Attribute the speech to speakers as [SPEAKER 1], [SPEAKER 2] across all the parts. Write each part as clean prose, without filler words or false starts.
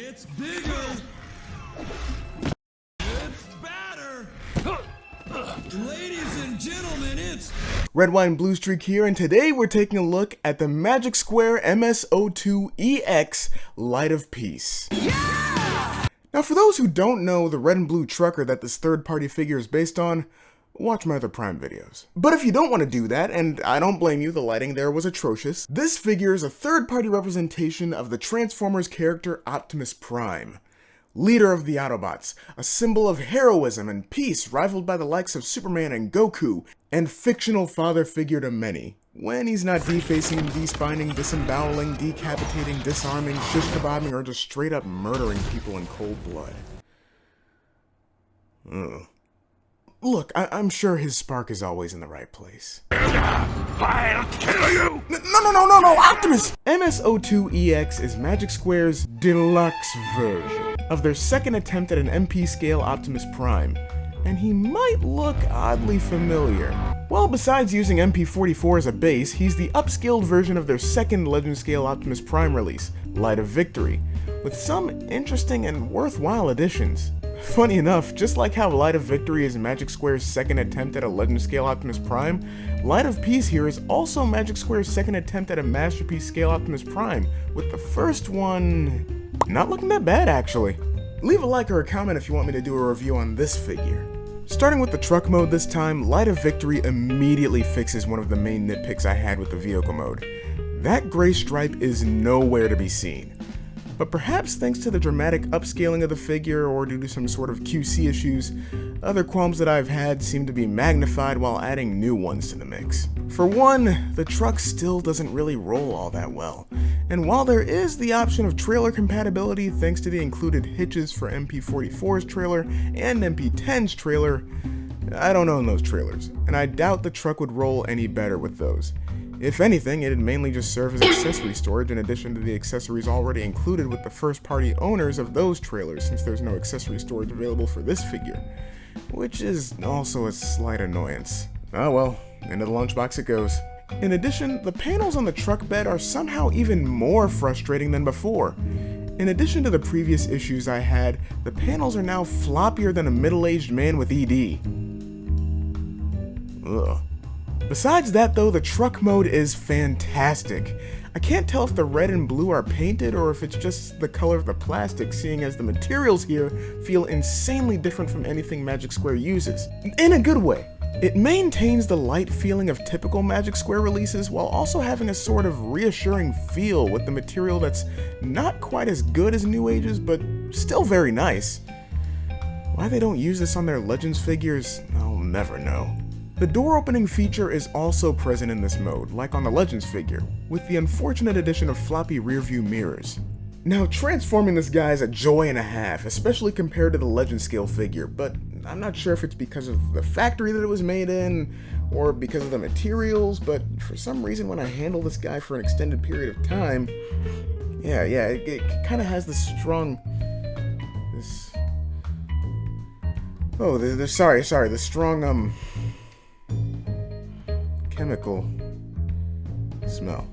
[SPEAKER 1] It's bigger. It's badder. Ladies and gentlemen, it's
[SPEAKER 2] RedWhiteandBluestreak here, and today we're taking a look at the Magic Square MS02EX Light of Peace. Yeah! Now, for those who don't know the red and blue trucker that this third-party figure is based on, watch my other Prime videos. But if you don't want to do that, and I don't blame you, the lighting there was atrocious, this figure is a third-party representation of the Transformers character Optimus Prime. Leader of the Autobots, a symbol of heroism and peace rivaled by the likes of Superman and Goku, and fictional father figure to many, when he's not defacing, despining, disemboweling, decapitating, disarming, shish kebabbing, or just straight up murdering people in cold blood. Ugh. Look, I'm sure his spark is always in the right place.
[SPEAKER 3] I'll kill you!
[SPEAKER 2] No, Optimus! MS02EX is Magic Square's deluxe version of their second attempt at an MP scale Optimus Prime, and he might look oddly familiar. Well, besides using MP44 as a base, he's the upscaled version of their second Legend scale Optimus Prime release, Light of Victory, with some interesting and worthwhile additions. Funny enough, just like how Light of Victory is Magic Square's second attempt at a Legend scale Optimus Prime, Light of Peace here is also Magic Square's second attempt at a Masterpiece scale Optimus Prime, with the first one not looking that bad actually. Leave a like or a comment if you want me to do a review on this figure. Starting with the truck mode this time, Light of Victory immediately fixes one of the main nitpicks I had with the vehicle mode. That gray stripe is nowhere to be seen. But perhaps thanks to the dramatic upscaling of the figure or due to some sort of QC issues, other qualms that I've had seem to be magnified while adding new ones to the mix. For one, the truck still doesn't really roll all that well, and while there is the option of trailer compatibility thanks to the included hitches for MP44's trailer and MP10's trailer, I don't own those trailers, and I doubt the truck would roll any better with those. If anything, it'd mainly just serve as accessory storage in addition to the accessories already included with the first-party owners of those trailers, since there's no accessory storage available for this figure, which is also a slight annoyance. Oh well, into the lunchbox it goes. In addition, the panels on the truck bed are somehow even more frustrating than before. In addition to the previous issues I had, the panels are now floppier than a middle-aged man with ED. Ugh. Besides that though, the truck mode is fantastic. I can't tell if the red and blue are painted or if it's just the color of the plastic, seeing as the materials here feel insanely different from anything Magic Square uses. In a good way. It maintains the light feeling of typical Magic Square releases while also having a sort of reassuring feel with the material that's not quite as good as New Age's, but still very nice. Why they don't use this on their Legends figures, I'll never know. The door opening feature is also present in this mode, like on the Legends figure, with the unfortunate addition of floppy rearview mirrors. Now, transforming this guy is a joy and a half, especially compared to the Legend scale figure, but I'm not sure if it's because of the factory that it was made in, or because of the materials, but for some reason when I handle this guy for an extended period of time, it kind of has this strong, the strong, chemical smell.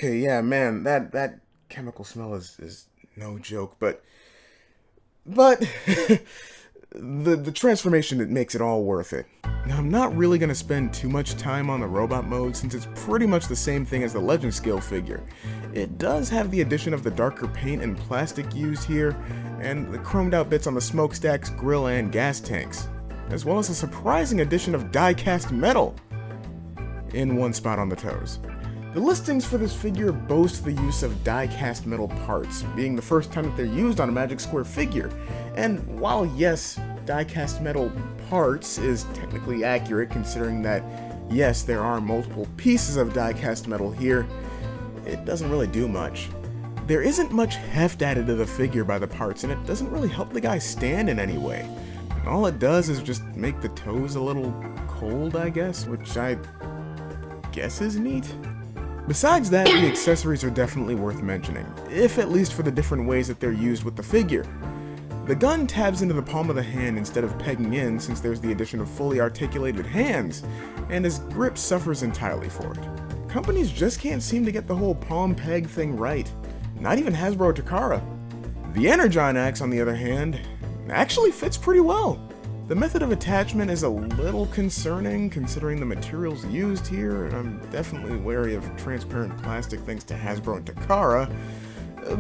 [SPEAKER 2] Okay, yeah, man, that chemical smell is no joke, but the transformation that makes it all worth it. Now, I'm not really going to spend too much time on the robot mode since it's pretty much the same thing as the Legend scale figure. It does have the addition of the darker paint and plastic used here, and the chromed out bits on the smokestacks, grill, and gas tanks, as well as a surprising addition of die-cast metal in one spot on the toes. The listings for this figure boast the use of die-cast metal parts, being the first time that they're used on a Magic Square figure. And while yes, die-cast metal parts is technically accurate considering that yes, there are multiple pieces of die-cast metal here, it doesn't really do much. There isn't much heft added to the figure by the parts, and it doesn't really help the guy stand in any way. All it does is just make the toes a little cold, I guess, which I guess is neat. Besides that, the accessories are definitely worth mentioning, if at least for the different ways that they're used with the figure. The gun tabs into the palm of the hand instead of pegging in, since there's the addition of fully articulated hands, and his grip suffers entirely for it. Companies just can't seem to get the whole palm peg thing right, not even Hasbro or Takara. The Energon axe, on the other hand, actually fits pretty well. The method of attachment is a little concerning considering the materials used here, and I'm definitely wary of transparent plastic thanks to Hasbro and Takara,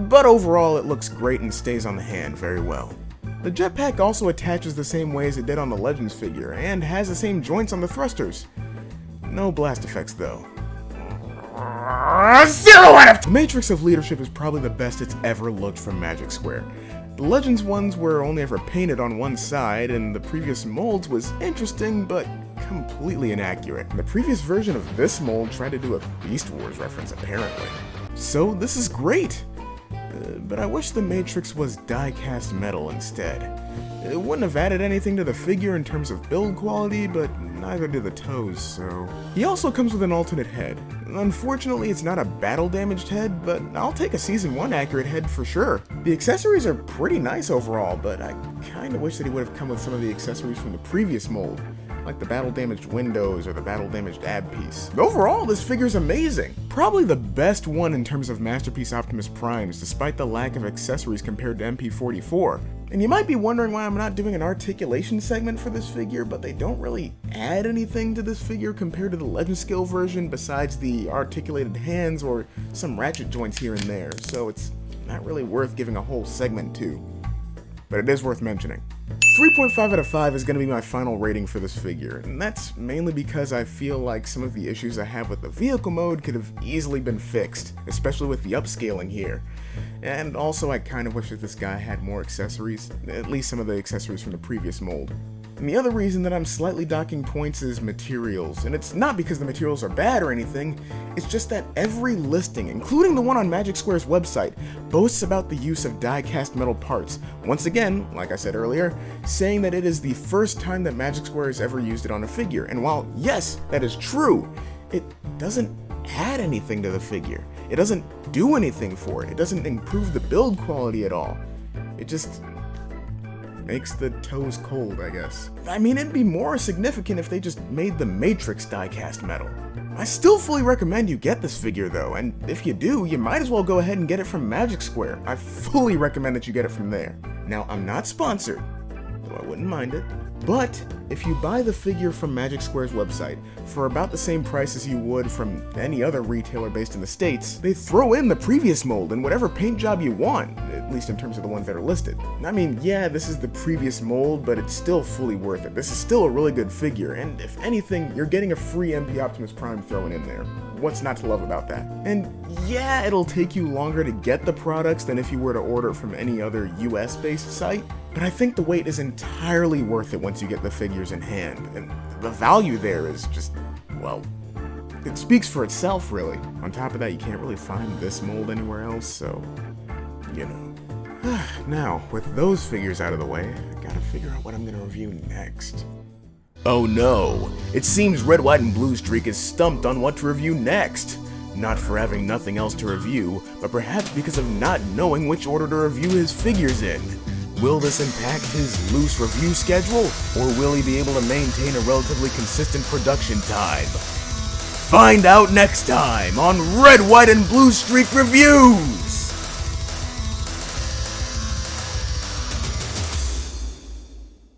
[SPEAKER 2] but overall it looks great and stays on the hand very well. The jetpack also attaches the same way as it did on the Legends figure, and has the same joints on the thrusters. No blast effects though.
[SPEAKER 3] 0 out of
[SPEAKER 2] The Matrix of Leadership is probably the best it's ever looked from Magic Square. The Legends ones were only ever painted on one side, and the previous molds was interesting, but completely inaccurate. The previous version of this mold tried to do a Beast Wars reference, apparently. So this is great, but I wish the Matrix was die-cast metal instead. It wouldn't have added anything to the figure in terms of build quality, but neither do the toes, so... He also comes with an alternate head. Unfortunately, it's not a battle-damaged head, but I'll take a Season 1 accurate head for sure. The accessories are pretty nice overall, but I kinda wish that he would have come with some of the accessories from the previous mold, like the battle-damaged windows or the battle-damaged ab piece. Overall, this figure's amazing. Probably the best one in terms of Masterpiece Optimus Primes, despite the lack of accessories compared to MP44. And you might be wondering why I'm not doing an articulation segment for this figure, but they don't really add anything to this figure compared to the Legend scale version besides the articulated hands or some ratchet joints here and there, so it's not really worth giving a whole segment to. But it is worth mentioning. 3.5 out of 5 is going to be my final rating for this figure, and that's mainly because I feel like some of the issues I have with the vehicle mode could have easily been fixed, especially with the upscaling here. And also I kind of wish that this guy had more accessories, at least some of the accessories from the previous mold. And the other reason that I'm slightly docking points is materials, and it's not because the materials are bad or anything, it's just that every listing, including the one on Magic Square's website, boasts about the use of die-cast metal parts, once again, like I said earlier, saying that it is the first time that Magic Square has ever used it on a figure, and while, yes, that is true, it doesn't add anything to the figure. It doesn't do anything for it. It doesn't improve the build quality at all. It just makes the toes cold, I guess. I mean, it'd be more significant if they just made the Matrix die-cast metal. I still fully recommend you get this figure though, and if you do, you might as well go ahead and get it from Magic Square. I fully recommend that you get it from there. Now, I'm not sponsored, though I wouldn't mind it, but if you buy the figure from Magic Square's website for about the same price as you would from any other retailer based in the States, they throw in the previous mold and whatever paint job you want, at least in terms of the ones that are listed. I mean, yeah, this is the previous mold, but it's still fully worth it. This is still a really good figure, and if anything, you're getting a free MP Optimus Prime thrown in there. What's not to love about that? And yeah, it'll take you longer to get the products than if you were to order from any other US-based site, but I think the wait is entirely worth it once you get the figures in hand, and the value there is just, well, it speaks for itself, really. On top of that, you can't really find this mold anywhere else, so, you know. Now, with those figures out of the way, I gotta figure out what I'm gonna review next. Oh no, it seems RedWhiteandBluestreak is stumped on what to review next. Not for having nothing else to review, but perhaps because of not knowing which order to review his figures in. Will this impact his loose review schedule, or will he be able to maintain a relatively consistent production time? Find out next time on Red, White, and Blue Streak Reviews!